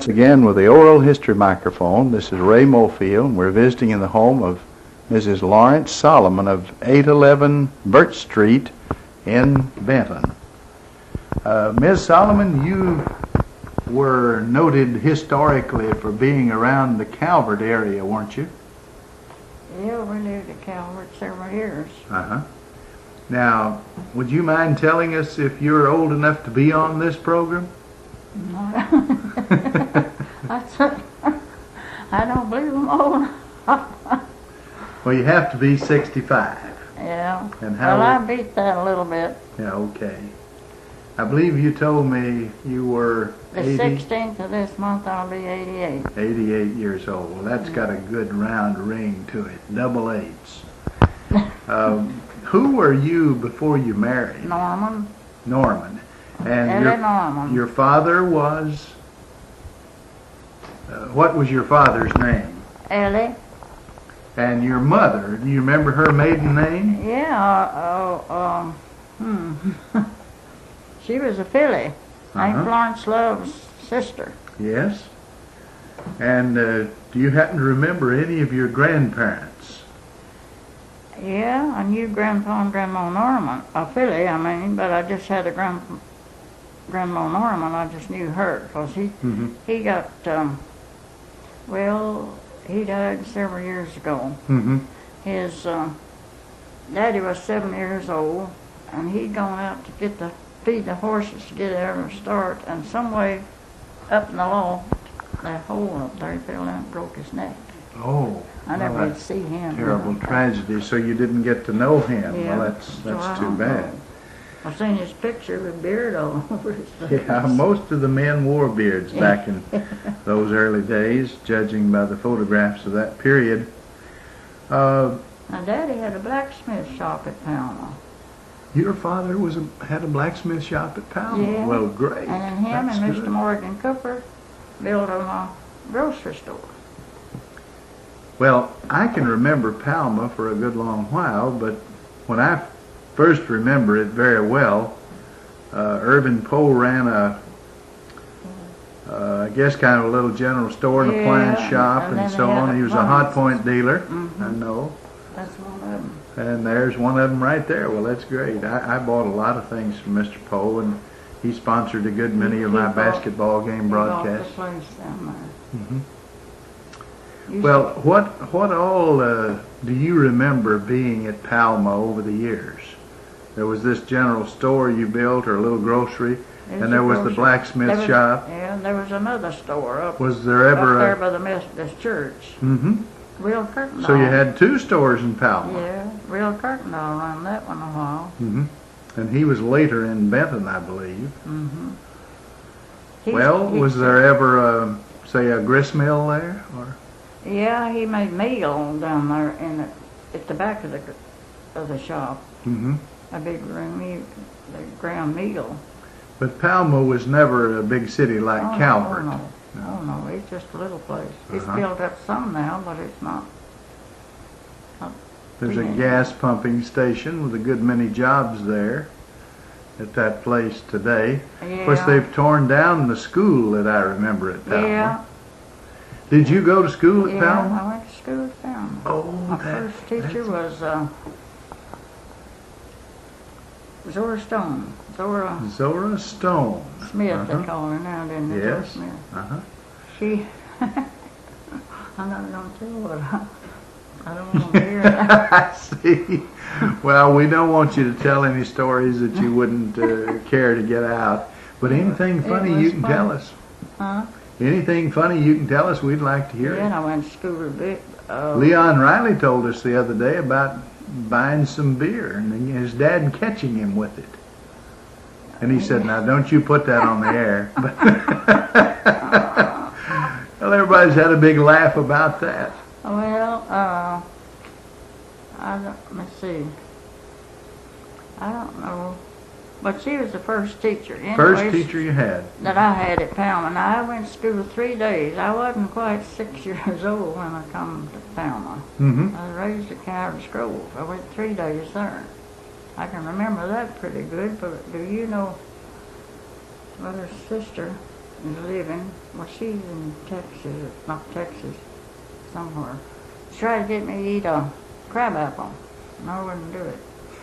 Again with the oral history microphone. This is Ray Mofield, and we're visiting in the home of Mrs. Lawrence Solomon of 811 Birch Street in Benton. Ms. Solomon, you were noted historically for being around the Calvert area, weren't you? Yeah, we lived at Calvert several years. Now, would you mind telling us if you're old enough to be on this program? No. I don't believe I'm old. Well, you have to be 65. Yeah. And how well, I beat that a little bit. Yeah, okay. I believe you told me you were The 16th of this month, I'll be 88. 88 years old. Well, that's got a good round ring to it. Double eights. Who were you before you married? Norman. Norman. And Norman. Your father was... what was your father's name? Ellie. And your mother, do you remember her maiden name? Yeah, she was a filly, named Florence Love's sister. Yes. And do you happen to remember any of your grandparents? Yeah, I knew Grandpa and Grandma Norman, a filly, I mean, but I just had a Grandma Norman, I just knew her, because he got, well, he died several years ago. His daddy was 7 years old, and he'd gone out to feed the horses to get out and start, and some way up in the loft, that hole up there, he fell down and broke his neck. Oh. I never did see him. Terrible tragedy. So you didn't get to know him. Yeah. Well, that's too bad. I've seen his picture with beard all over his face. Yeah, most of the men wore beards back in those early days, judging by the photographs of that period. My daddy had a blacksmith shop at Palma. Your father had a blacksmith shop at Palma? Yeah. Well, great. And then him That's and good. Mr. Morgan Cooper built a grocery store. Well, I can remember Palma for a good long while, but when I first remember it very well, Irvin Poe ran I guess kind of a little general store and appliance shop and so on. He was a Hot Point dealer, I know. That's one of them. And there's one of them right there. Well, that's great. I bought a lot of things from Mr. Poe, and he sponsored a good many of my basketball game broadcasts. He bought the place down there. Well, what all do you remember being at Palma over the years? There was this general store you built, or a little grocery, and there was the blacksmith shop. Yeah, there was another store up. Was there ever up there by the Methodist Church? Real Kirkendall. So you had two stores in Palma. Yeah, Real Kirkendall ran that one a while. And he was later in Benton, I believe. Well, was there ever say a gristmill there, or? Yeah, he made meal down there at the back of the shop. A big room, the ground meal. But Palma was never a big city like Calvert. Oh no, it's just a little place. It's built up some now, but it's not. There's a gas pumping station with a good many jobs there at that place today. Yeah. Of course, they've torn down the school that I remember at Palma. Yeah. Did you go to school at Palma? Yeah, I went to school at Palma. Oh, my first teacher was Zora Stone. Zora Stone. Smith, they call her now, didn't they? Yes. Zora Smith. She, I'm not going to tell her. I don't want to hear that. I see. Well, we don't want you to tell any stories that you wouldn't care to get out. But anything funny you can tell us. Anything funny you can tell us, we'd like to hear it. Yeah, I went to school a bit. Leon Riley told us the other day about buying some beer and his dad catching him with it. And he said, now don't you put that on the air. Well, everybody's had a big laugh about that. Well, let's see. I don't know. But she was the first teacher. Anyways, first teacher you had? That I had at Palma. Now, I went to school 3 days. I wasn't quite 6 years old when I come to Palma. I was raised at Calvert Grove. I went 3 days there. I can remember that pretty good, but do you know Mother's sister living. Well, she's in Texas, not Texas, somewhere. She tried to get me to eat a crabapple, and I wouldn't do it.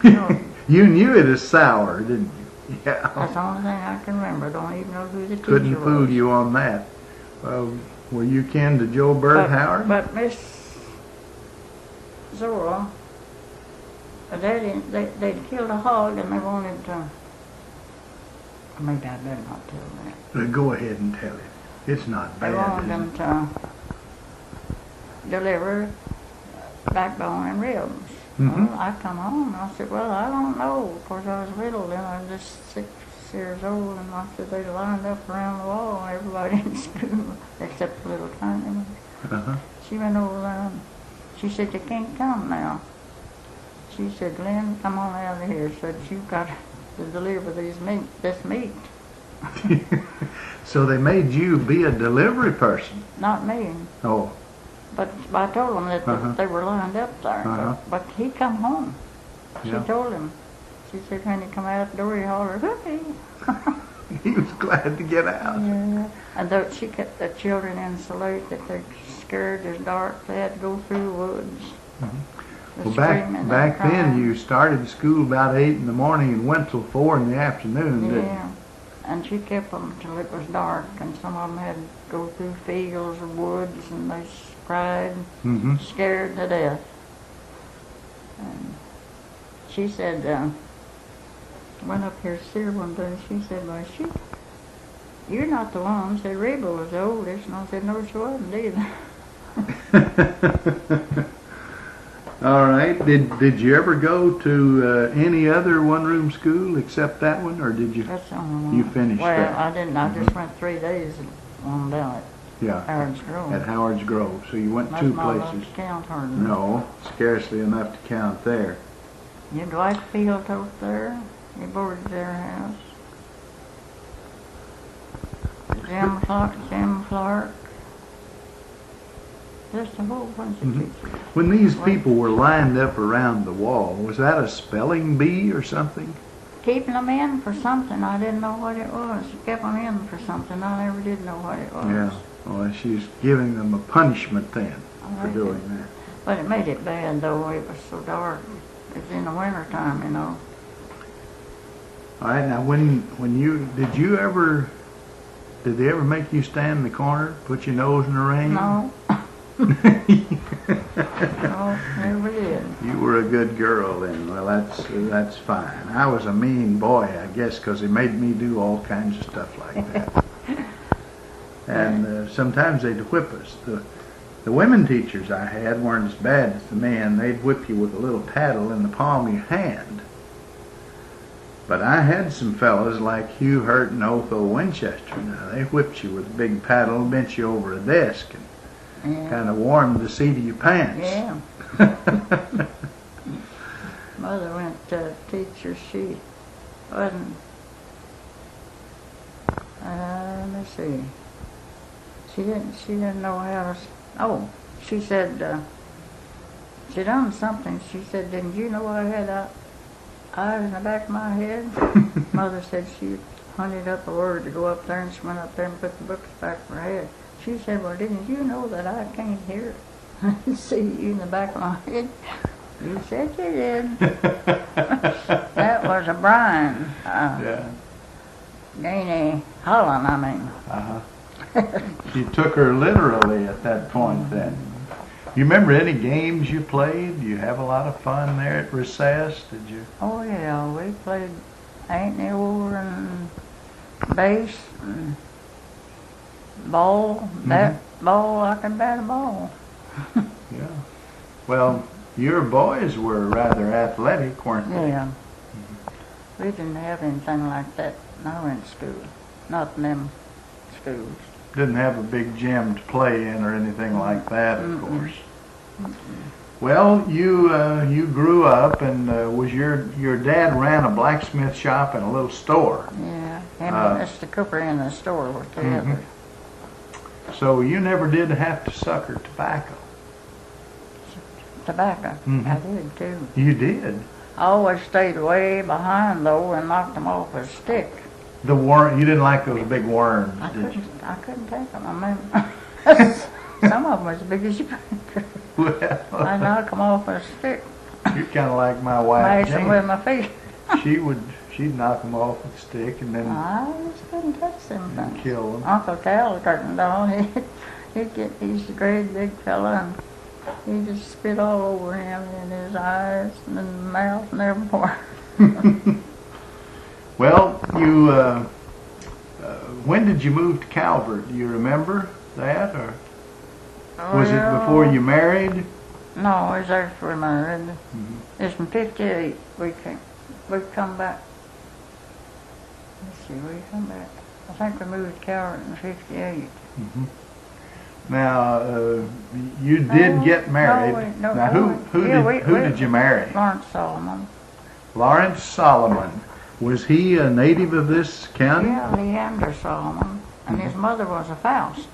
No, You knew it as sour, didn't you? that's Yeah. the only thing I can remember. Don't even know who the Couldn't teacher fool was. you on that. Were you kin to Joe Birdhauer? But Miss Zora, they'd killed a hog and they wanted to. Maybe I better not tell that. Go ahead and tell it. It's not They bad. wanted is it? them to deliver backbone and ribs. Mhm. Well, I come home and I said, well, I don't know. Of course, I was little then. I was just 6 years old, and I said they lined up around the wall, everybody in school, except the little tiny one. Uh-huh. She went over there and she said, you can't come now. She said, Glenn, come on out of here. Said, you've got to deliver this meat. So they made you be a delivery person. Not me. Oh. But I told him that Uh-huh. they were lined up there. Uh-huh. But he come home. She Yeah. told him. She said when he come out the door, he hollered, "Whoopee!" He was glad to get out. Yeah. And though she kept the children in salute that they're scared, it's dark, they had to go through the woods. Well, back then you started school about 8 in the morning and went till 4 in the afternoon, didn't you? Yeah. And she kept them till it was dark, and some of them had to go through fields or woods, and they cried, Mm-hmm. scared to death. And she said, went up here to see her one day, she said, well, you're not the one. Said, Reba was the oldest, and I said, no, she wasn't either. All right. Did you ever go to any other one-room school except that one, or did you? That's the only one. You finished well, that? I didn't. I just went 3 days on down Yeah. at Howard's Grove. At Howard's Grove. So you went That's 2 not enough places. to count hardly. No, scarcely enough to count there. You Dwight Field over there. You boarded their house. Jim Clark. Just a whole bunch of teachers. When these people were lined up around the wall, was that a spelling bee or something? Keeping them in for something. I didn't know what it was. She kept them in for something. I never did know what it was. Yeah. Well, she's giving them a punishment then for doing that. But it made it bad, though. It was so dark. It was in the winter time, you know. All right. Now, when you did they ever make you stand in the corner, put your nose in the rain? No. No, never did. You were a good girl then. Well, that's fine. I was a mean boy, I guess, because he made me do all kinds of stuff like that. And sometimes they'd whip us. The women teachers I had weren't as bad as the men. They'd whip you with a little paddle in the palm of your hand. But I had some fellows like Hugh Hurt and Otho Winchester. Now, they whipped you with a big paddle and bent you over a desk and Yeah. kind of warmed the seat of your pants. Yeah. Mother went to teacher. She wasn't. Let me see. She didn't know how to. Oh, she said. She done something. She said, "Didn't you know I had eyes in the back of my head?" Mother said she hunted up a word to go up there, and she went up there and put the books back of her head. She said, well, didn't you know that I can't hear? I see you in the back of my head. You said you did. That was a Brian. Yeah. Gainey Holland, I mean. Uh-huh. You took her literally at that point then. You remember any games you played? You have a lot of fun there at recess, did you? Oh, yeah, we played Ain't They Over and bass and ball. That ball, I can bat a ball. Yeah. Well, your boys were rather athletic, weren't they? Yeah. We didn't have anything like that when I went to school. Not in them schools. Didn't have a big gym to play in or anything like that, of course. Well, you grew up, and was your dad ran a blacksmith shop and a little store. Yeah, him and Mr. Cooper in the store were together. So you never did have to sucker tobacco. Tobacco, I did too. You did. I always stayed way behind though and knocked them off with a stick. The worm, you didn't like those big worms, I did you? couldn't take them. I mean, some of them were as big as you. Well, I knock them off with a stick, you're kind of like my wife, mash them with Jane. my feet. She'd knock them off with a stick and then I just couldn't touch them things. kill them. Uncle Cal, the curtain dog, he's a great big fella, and he just spit all over him in his eyes and in the mouth and everywhere. Well, you, when did you move to Calvert? Do you remember that, or was it before you married? No, it was after we married. It's in '58 we come back. Let's see, we come back. I think we moved to Calvert in '58. Now, you did get married. No, now, who did you marry? Lawrence Solomon. Lawrence Solomon. Was he a native of this county? Yeah, Leander Solomon, and his mother was a Faust.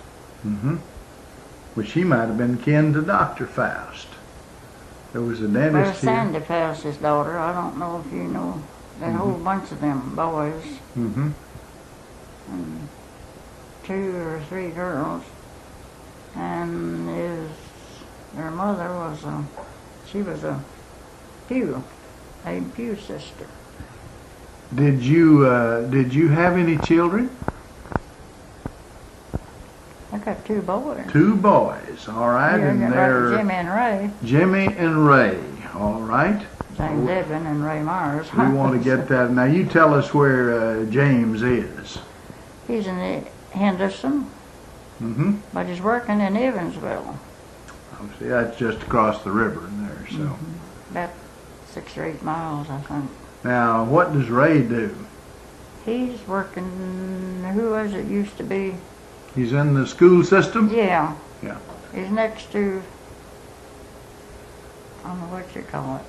Well, she might have been kin to Dr. Faust. There was a Well, dentist here. Sandy Faust, his daughter. I don't know if you know. That whole bunch of them boys, and 2 or 3 girls. And their mother was a Pew sister. Did you have any children? I got 2 boys. 2 boys, all right, Yeah, and like they're Jimmy and Ray. Jimmy and Ray, all right. James Edwin and Ray Myers. We want to get that. Now you tell us where James is. He's in Henderson, but he's working in Evansville. Oh, see, that's just across the river in there. So About 6 or 8 miles, I think. now, what does Ray do? He's working. Who was it used to be? He's in the school system. Yeah. Yeah. He's next to, I don't know what you call it,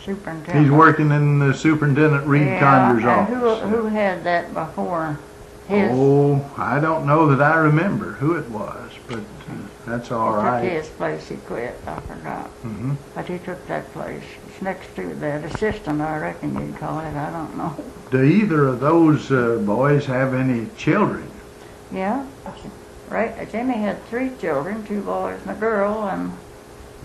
superintendent. He's working in the Superintendent Reed Conder's and office. who had that before? His, Oh, I don't know that I remember who it was, but that's all he right. took his place, he quit, I forgot. But he took that place. It's next to that assistant, I reckon you'd call it, I don't know. Do either of those boys have any children? Yeah, Jimmy had 3 children, 2 boys and a girl, and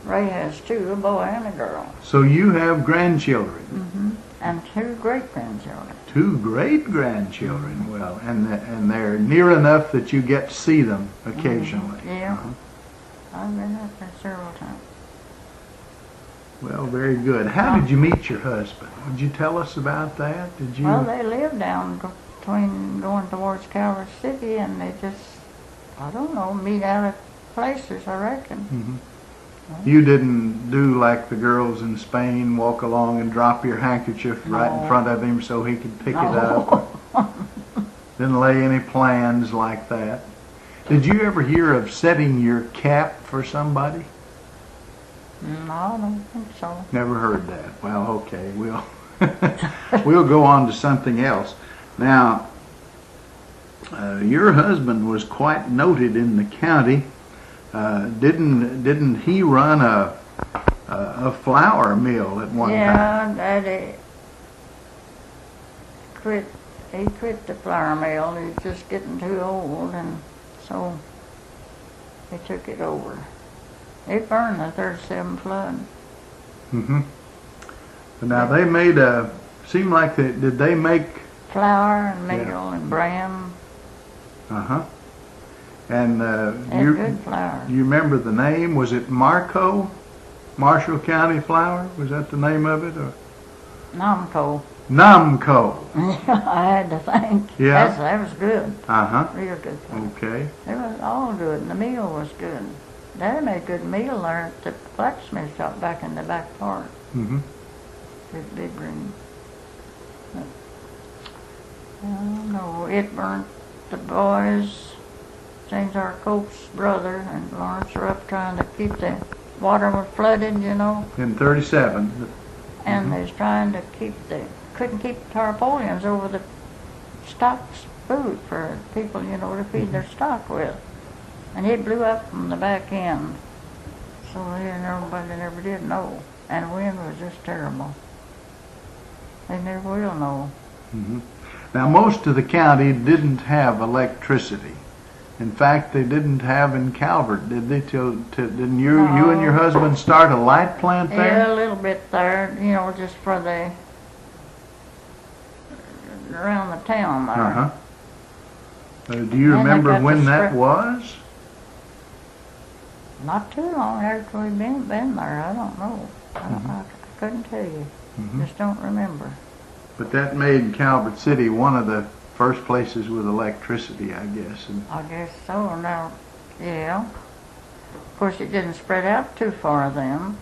Ray has 2, a boy and a girl. So you have grandchildren? And 2 great-grandchildren. 2 great-grandchildren. Well, and they're near enough that you get to see them occasionally. Yeah. I've been up there several times. Well, very good. How did you meet your husband? Would you tell us about that? Did you? Well, they lived down between going towards Calvert City, and they just, I don't know, meet out at places, I reckon. You didn't do like the girls in Spain, walk along and drop your handkerchief right in front of him so he could pick it up? Didn't lay any plans like that? Did you ever hear of setting your cap for somebody? No, I don't think so. Never heard that. Well, okay, we'll we'll go on to something else. Now, your husband was quite noted in the county. Didn't he run a flour mill at one time? Yeah, Daddy quit. He quit the flour mill. He was just getting too old, and so he took it over. It burned the '37 flood. Now they made seemed like did they make Flour and meal and bran. And good flour. you remember the name? Was it Marshall County Flour? Was that the name of it? Or? Namco. Namco. I had to think. Yeah. That was good. Real good flour. Okay. It was all good, and the meal was good. Daddy made good meal there at the blacksmith shop back in the back part. Good big room. No, it burnt. The boys, James R. Cope's brother and Lawrence were up trying to keep the water was flooded, you know. In '37. And they was trying to couldn't keep tarpaulins over the stock's food for people, you know, to feed their stock with. And it blew up from the back end. So nobody never did know. And the wind was just terrible. They never will know. Now, most of the county didn't have electricity. In fact, they didn't have in Calvert, did they? Didn't you and your husband start a light plant there? Yeah, a little bit there, you know, just for the, around the town there. Uh-huh. Do you remember when that was? Not too long after we'd been there. I don't know. I couldn't tell you. Just don't remember. But that made Calvert City one of the first places with electricity, I guess. I guess so. Now, yeah. Of course, it didn't spread out too far then.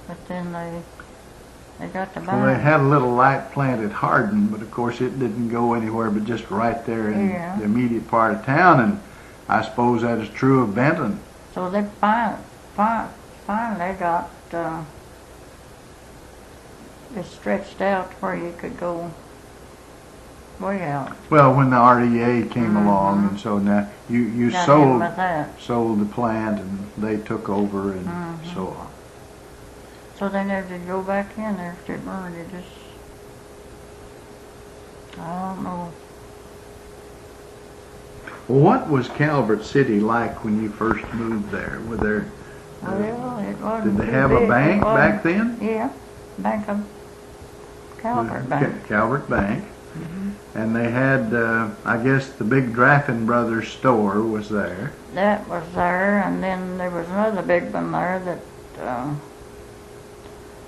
But then they got to buy. Well, they had a little light plant at Hardin, but of course it didn't go anywhere but just right there in the immediate part of town. And I suppose that is true of Benton. So they finally got it stretched out where you could go way out. Well, when the REA came along, and so now you sold the plant, and they took over, and so on. So they never did go back in there if it burned. It just, I don't know. Well, what was Calvert City like when you first moved there? Were there? Well, it wasn't. Did they have a bank back then? Yeah, Bank of Calvert Bank. Calvert Bank. And they had, I guess, the big Draffin Brothers store was there. That was there, and then there was another big one there that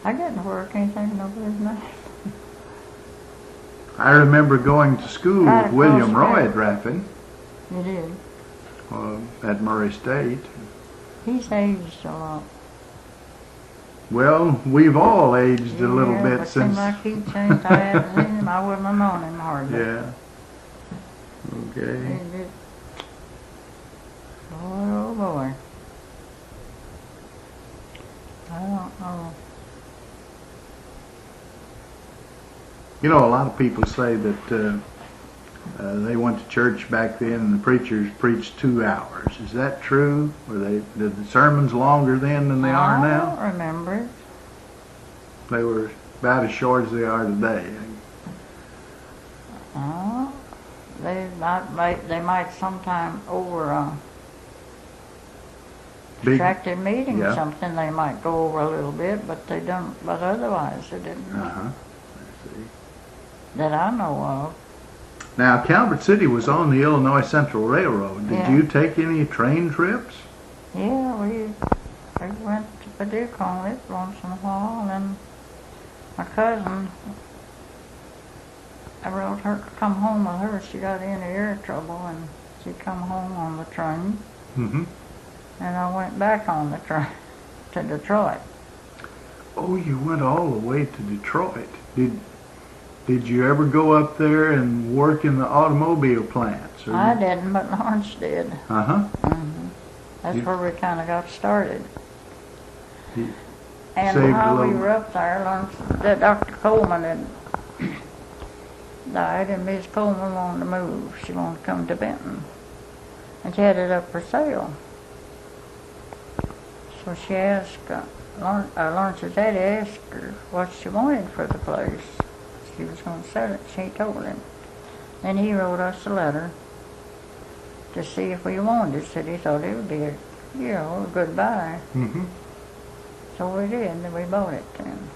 I didn't work anything over his name. I remember going to school with William Roy Draffin. You did? At Murray State. He's aged a lot. Well, we've all aged a little bit but since. Seemed like he changed. I hadn't seen him. I wouldn't have known him hardly. Yeah. Okay. Oh boy. I don't know. You know, a lot of people say that they went to church back then and the preachers preached 2 hours. Is that true? Did the sermons longer then than they are now? I don't remember. They were about as short as they are today. They might sometime over a protracted meeting or something. They might go over a little bit, but they don't. But otherwise, they didn't. I see. That I know of. Now, Calvert City was on the Illinois Central Railroad. Did you take any train trips? Yeah, we went to Paducah on it once in a while, and then my cousin, I wrote her to come home with her. She got in ear trouble, and she come home on the train. And I went back on the train to Detroit. Oh, you went all the way to Detroit. Did you ever go up there and work in the automobile plants? I didn't, but Lawrence did. That's where we kind of got started. And while we were up there, Lawrence, Dr. Coleman had died, and Miss Coleman wanted to move. She wanted to come to Benton. And she had it up for sale. So she asked, Lawrence's daddy asked her what she wanted for the place. She was going to sell it. She told him. Then he wrote us a letter to see if we wanted it. Said he thought it would be a good buy. So we did, and we bought it then.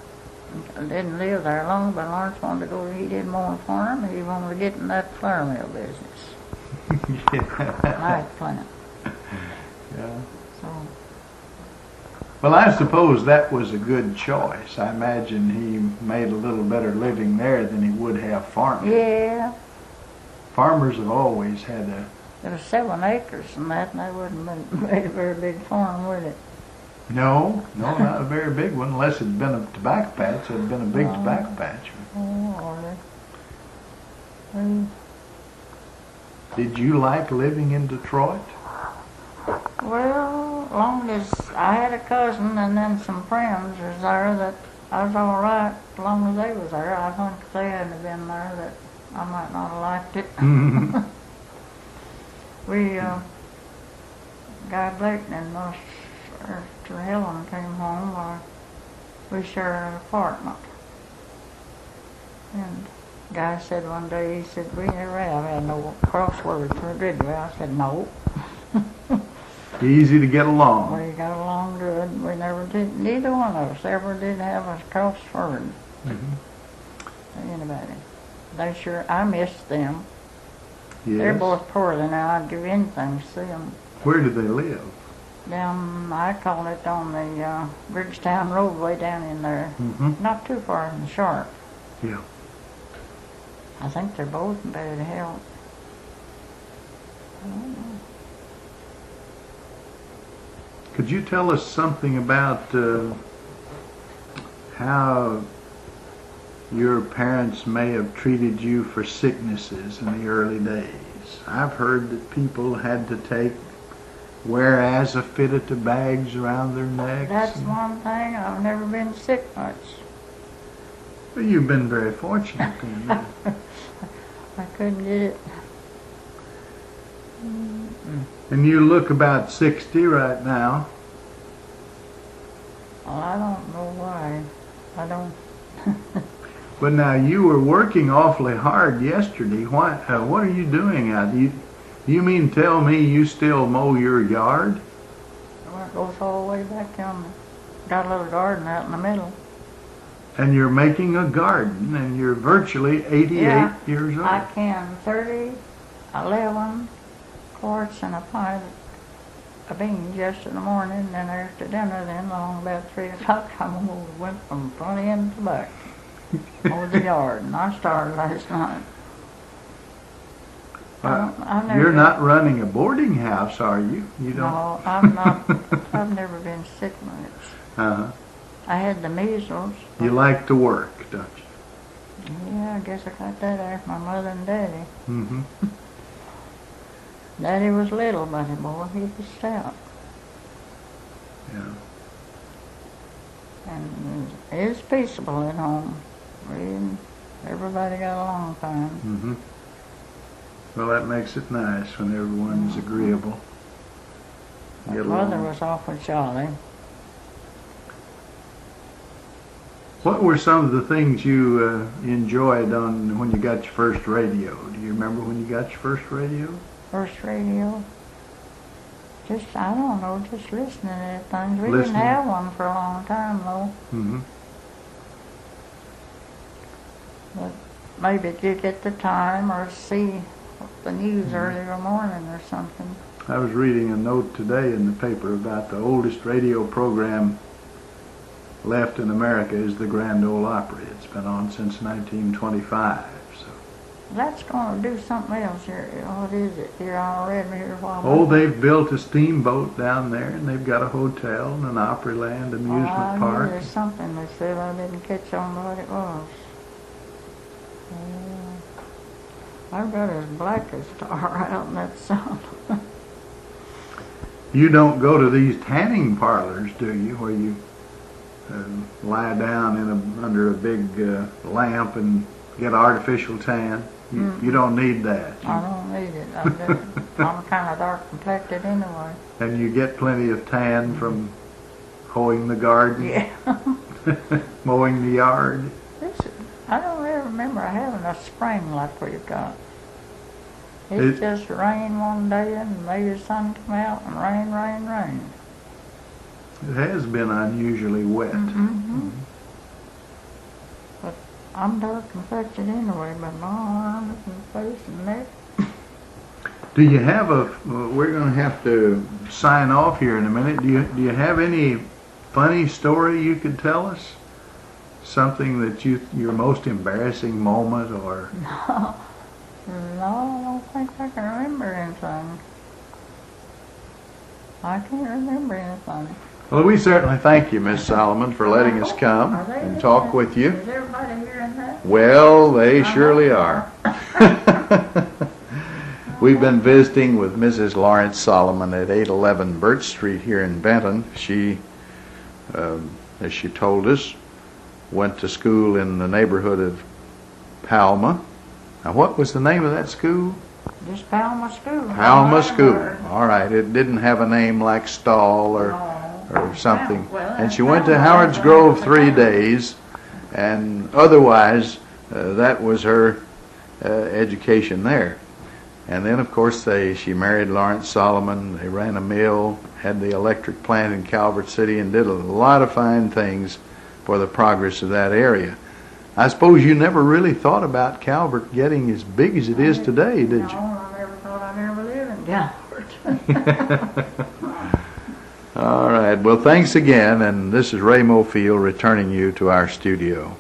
I didn't live there long, but Lawrence wanted to go. He didn't want a farm. He wanted to get in that flour mill business. Light plant. Yeah. So. Well, I suppose that was a good choice. I imagine he made a little better living there than he would have farming. Yeah. Farmers have always had a... There was 7 acres and that, and that wouldn't have made a very big farm, would it? No, not a very big one, unless it had been a tobacco patch. It had been a big tobacco patch. Did you like living in Detroit? Well, long as I had a cousin and then some friends was there, that I was all right as long as they was there. I think if they hadn't been there, that I might not have liked it. We, Guy Blakton and us, after Helen came home, we shared an apartment. And Guy said one day, he said, we never have had no crosswords for did we? I said, no. Easy to get along. We got along good. We never did, neither one of us ever did have a crossword. Anybody. They sure, I miss them. Yes. They're both poorly now. I'd give anything to see them. Where do they live? Down, I call it on the Bridgetown Road way down in there. Not too far from the Sharp. Yeah. I think they're both in bad health. I don't know. Could you tell us something about how your parents may have treated you for sicknesses in the early days? I've heard that people had to wear Azafita bags around their necks. That's one thing. I've never been sick much. Well, you've been very fortunate then. I couldn't get it. And you look about 60 right now. Well, I don't know why. I don't. But now you were working awfully hard yesterday. What are you doing out? You mean tell me you still mow your yard? Well, it goes all the way back down. Got a little garden out in the middle. And you're making a garden, and you're virtually 88 years old. I can 11 quarts and a pint of beans yesterday morning, and after dinner, then along about 3 o'clock, went from front end to back over the yard, and I started last night. You're not running a boarding house, are you? You don't. No, I'm not. I've never been sick much. I had the measles. You like to work, don't you? Yeah, I guess I got that after my mother and daddy. Mm-hmm. Daddy was little, but boy, he was stout. Yeah. And it was peaceable at home. Everybody got along fine. Mm-hmm. Well, that makes it nice when everyone's agreeable. My mother was awful jolly. What were some of the things you enjoyed when you got your first radio? Do you remember when you got your first radio? First radio? Just, I don't know, just listening to things. We Listening. didn't have one for a long time, though. Mm-hmm. But maybe to get the time or see the news early in the morning or something. I was reading a note today in the paper about the oldest radio program left in America is the Grand Ole Opry. It's been on since 1925. So. That's going to do something else here. What is it? Here I read here a while back. Oh, they've built a steamboat down there, and they've got a hotel and an Opryland amusement I park. knew there's something they said. I didn't catch on what it was. I've got as black as tar out in that sun. You don't go to these tanning parlors, do you, where you lie down under a big lamp and get artificial tan? You don't need that. I don't need it. I'm kind of dark complected anyway. And you get plenty of tan from hoeing the garden, Yeah. mowing the yard. I don't really remember having a spring like we've got. It It- just rained one day and maybe the sun come out and rain. It has been unusually wet. Mm-hmm. But I'm dark complected anyway, but my arms and face and neck. Do you have we're going to have to sign off here in a minute. Do you have any funny story you could tell us? Something that your most embarrassing moment or? No, I don't think I can remember anything. I can't remember anything. Well, we certainly thank you, Miss Solomon, for letting us come and talk with you. Is everybody hearing that? Well, they surely are. We've been visiting with Mrs. Lawrence Solomon at 811 Birch Street here in Benton. She, as she told us, went to school in the neighborhood of Palma. Now, what was the name of that school? Just Palma School. Palma School. All right. It didn't have a name like Stall or something. Well, And she went to Howard's Grove 3 days, and otherwise that was her education there. And then, of course, she married Lawrence Solomon. They ran a mill, had the electric plant in Calvert City, and did a lot of fine things for the progress of that area. I suppose you never really thought about Calvert getting as big as it is today, did you? No, I never thought I'd ever live in Calvert. All right. Well, thanks again, and this is Ray Mofield returning you to our studio.